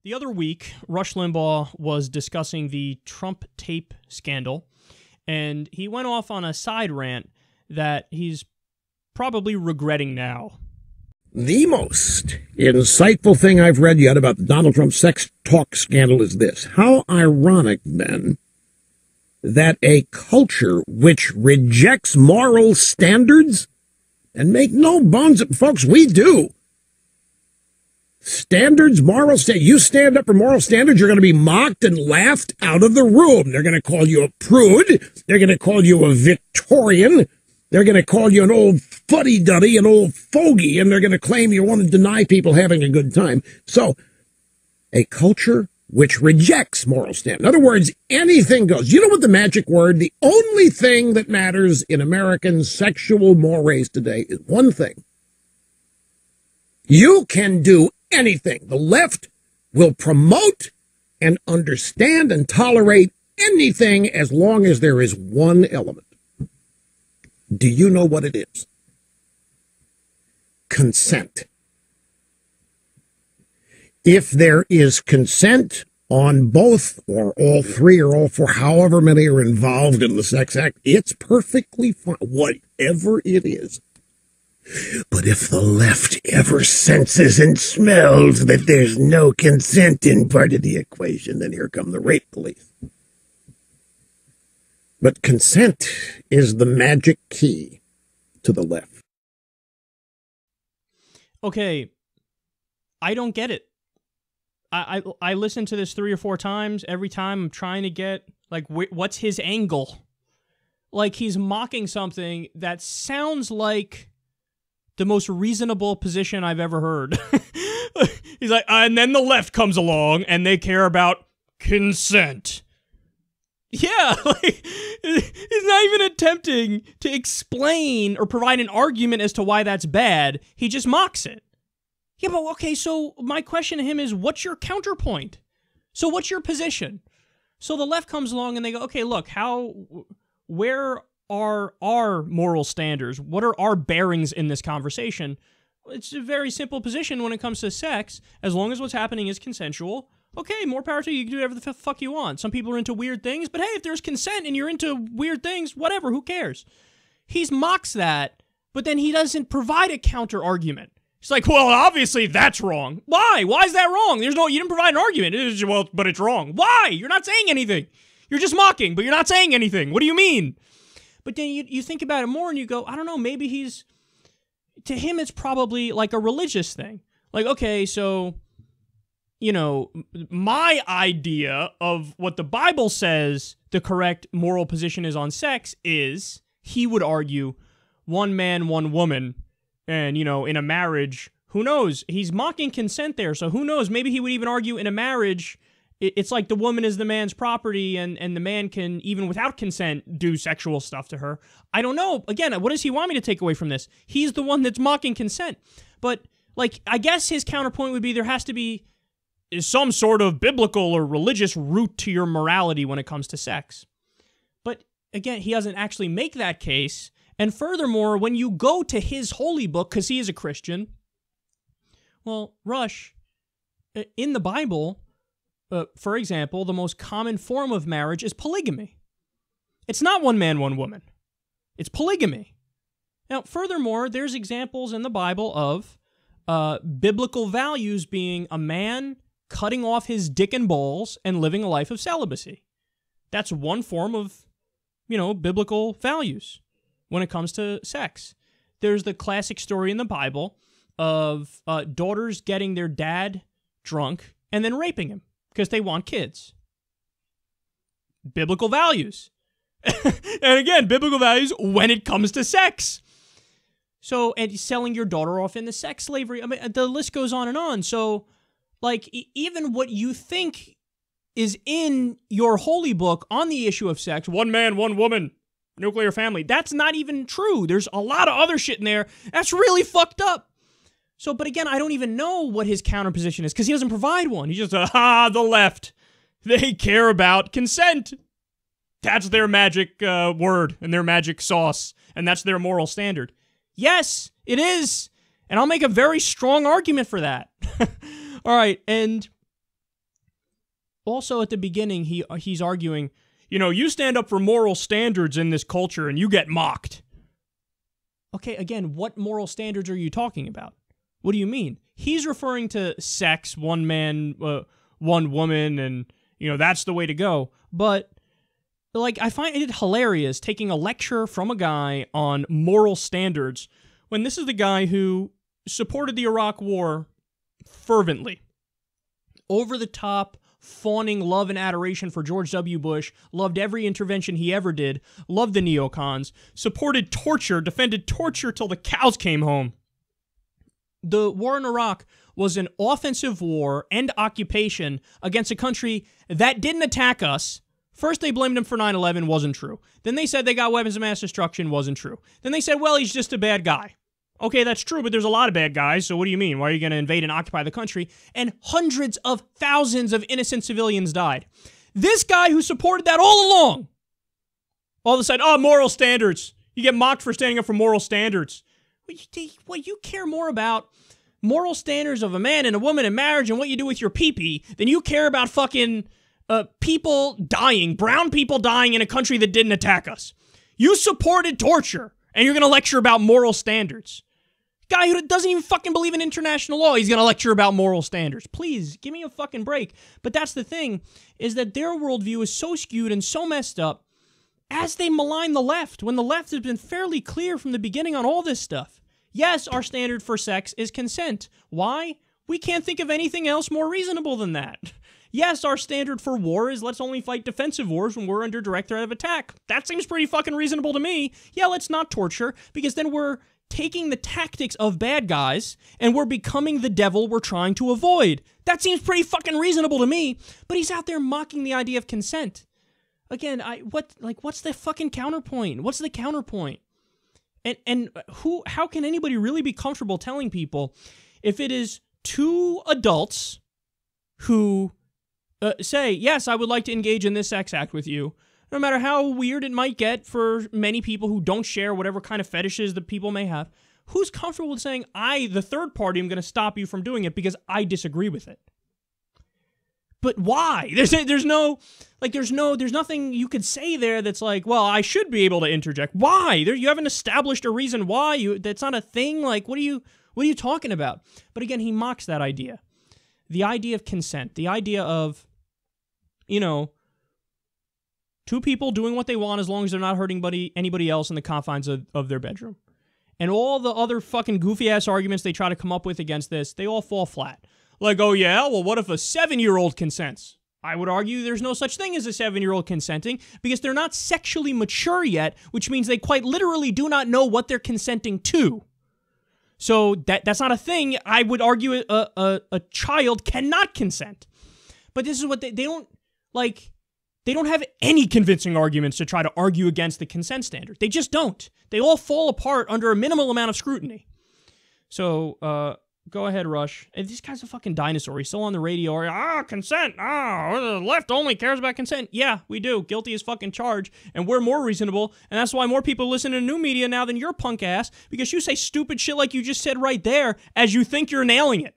The other week, Rush Limbaugh was discussing the Trump tape scandal, and he went off on a side rant that he's probably regretting now. The most insightful thing I've read yet about the Donald Trump sex talk scandal is this. How ironic, then, that a culture which rejects moral standards, and make no bones, folks, we do. Standards, moral standards. You stand up for moral standards, you're going to be mocked and laughed out of the room. They're going to call you a prude. They're going to call you a Victorian. They're going to call you an old fuddy-duddy, an old fogey, and they're going to claim you want to deny people having a good time. So, a culture which rejects moral standards. In other words, anything goes. You know what the magic word? The only thing that matters in American sexual mores today is one thing. You can do anything. The left will promote and understand and tolerate anything as long as there is one element. Do you know what it is? Consent. If there is consent on both or all three or all four, however many are involved in the sex act, it's perfectly fine, whatever it is. But if the left ever senses and smells that there's no consent in part of the equation, then here come the rape police. But consent is the magic key to the left. Okay, I don't get it. I listened to this 3 or 4 times. Every time I'm trying to get, like, what's his angle? Like, he's mocking something that sounds like the most reasonable position I've ever heard. He's like, and then the left comes along and they care about consent. Yeah, like, he's not even attempting to explain or provide an argument as to why that's bad. He just mocks it. Yeah, but okay, so my question to him is, what's your counterpoint? So what's your position? So the left comes along and they go, okay, look, where are our moral standards? What are our bearings in this conversation? It's a very simple position when it comes to sex. As long as what's happening is consensual, okay, more power to you. You can do whatever the fuck you want. Some people are into weird things, but hey, if there's consent and you're into weird things, whatever, who cares? He mocks that, but then he doesn't provide a counter argument. He's like, well, obviously that's wrong. Why? Why is that wrong? You didn't provide an argument. Well, but it's wrong. Why? You're not saying anything. You're just mocking, but you're not saying anything. What do you mean? But then you think about it more and you go, I don't know, maybe to him it's probably like a religious thing. Like, okay, so, you know, my idea of what the Bible says the correct moral position is on sex is, he would argue, one man, one woman. And, you know, in a marriage, who knows? He's mocking consent there, so who knows? Maybe he would even argue in a marriage, it's like the woman is the man's property and the man can, even without consent, do sexual stuff to her. I don't know. Again, what does he want me to take away from this? He's the one that's mocking consent. But, like, I guess his counterpoint would be there has to be some sort of biblical or religious root to your morality when it comes to sex. But, again, he doesn't actually make that case. And furthermore, when you go to his holy book, because he is a Christian, well, Rush, in the Bible, for example, the most common form of marriage is polygamy. It's not one man, one woman. It's polygamy. Now, furthermore, there's examples in the Bible of biblical values being a man cutting off his dick and balls and living a life of celibacy. That's one form of, you know, biblical values when it comes to sex. There's the classic story in the Bible of daughters getting their dad drunk and then raping him because they want kids. Biblical values. And again, biblical values when it comes to sex. So, and selling your daughter off into sex slavery. I mean, the list goes on and on. So, like, even what you think is in your holy book on the issue of sex, one man, one woman, nuclear family, that's not even true. There's a lot of other shit in there that's really fucked up. So, but again, I don't even know what his counterposition is because he doesn't provide one. He's just the left. They care about consent. That's their magic word and their magic sauce, and that's their moral standard. Yes, it is, and I'll make a very strong argument for that. All right, and Also, at the beginning, he's arguing, you stand up for moral standards in this culture and you get mocked. Okay, again, what moral standards are you talking about? What do you mean? He's referring to sex, one man, one woman, and, that's the way to go. But, I find it hilarious taking a lecture from a guy on moral standards when this is the guy who supported the Iraq War fervently. Over the top, fawning love and adoration for George W. Bush, loved every intervention he ever did, loved the neocons, supported torture, defended torture till the cows came home. The war in Iraq was an offensive war and occupation against a country that didn't attack us. First, they blamed him for 9/11, wasn't true. Then they said they got weapons of mass destruction, wasn't true. Then they said, well, he's just a bad guy. Okay, that's true, but there's a lot of bad guys, so what do you mean? Why are you going to invade and occupy the country? And hundreds of thousands of innocent civilians died. This guy who supported that all along, all of a sudden, moral standards. You get mocked for standing up for moral standards. What, you care more about moral standards of a man and a woman in marriage and what you do with your pee-pee than you care about fucking people dying, brown people dying in a country that didn't attack us. You supported torture, and you're going to lecture about moral standards. Guy who doesn't even fucking believe in international law, he's going to lecture about moral standards. Please, give me a fucking break. But that's the thing, is that their worldview is so skewed and so messed up as they malign the left, when the left has been fairly clear from the beginning on all this stuff. Yes, our standard for sex is consent. Why? We can't think of anything else more reasonable than that. Yes, our standard for war is let's only fight defensive wars when we're under direct threat of attack. That seems pretty fucking reasonable to me. Yeah, let's not torture, because then we're taking the tactics of bad guys and we're becoming the devil we're trying to avoid. That seems pretty fucking reasonable to me, but he's out there mocking the idea of consent. Again, what's the fucking counterpoint? What's the counterpoint? And how can anybody really be comfortable telling people if it is two adults who say, yes, I would like to engage in this sex act with you, no matter how weird it might get for many people who don't share whatever kind of fetishes that people may have, who's comfortable with saying, I, the third party, am going to stop you from doing it because I disagree with it? But why? There's nothing you could say there that's like, well, I should be able to interject. Why? You haven't established a reason why. That's not a thing. Like, what are you talking about? But again, he mocks that idea. The idea of consent. The idea of, two people doing what they want as long as they're not hurting anybody else in the confines of their bedroom. And all the other fucking goofy-ass arguments they try to come up with against this, they all fall flat. Like, oh yeah, well what if a 7-year-old consents? I would argue there's no such thing as a 7-year-old consenting because they're not sexually mature yet, which means they quite literally do not know what they're consenting to. So that's not a thing. I would argue a child cannot consent. But this is what they don't, they don't have any convincing arguments to try to argue against the consent standard. They just don't. They all fall apart under a minimal amount of scrutiny. So, go ahead, Rush. And this guy's a fucking dinosaur. He's still on the radio. Consent. The left only cares about consent. Yeah, we do. Guilty as fucking charged. And we're more reasonable. And that's why more people listen to new media now than your punk ass. Because you say stupid shit like you just said right there as you think you're nailing it.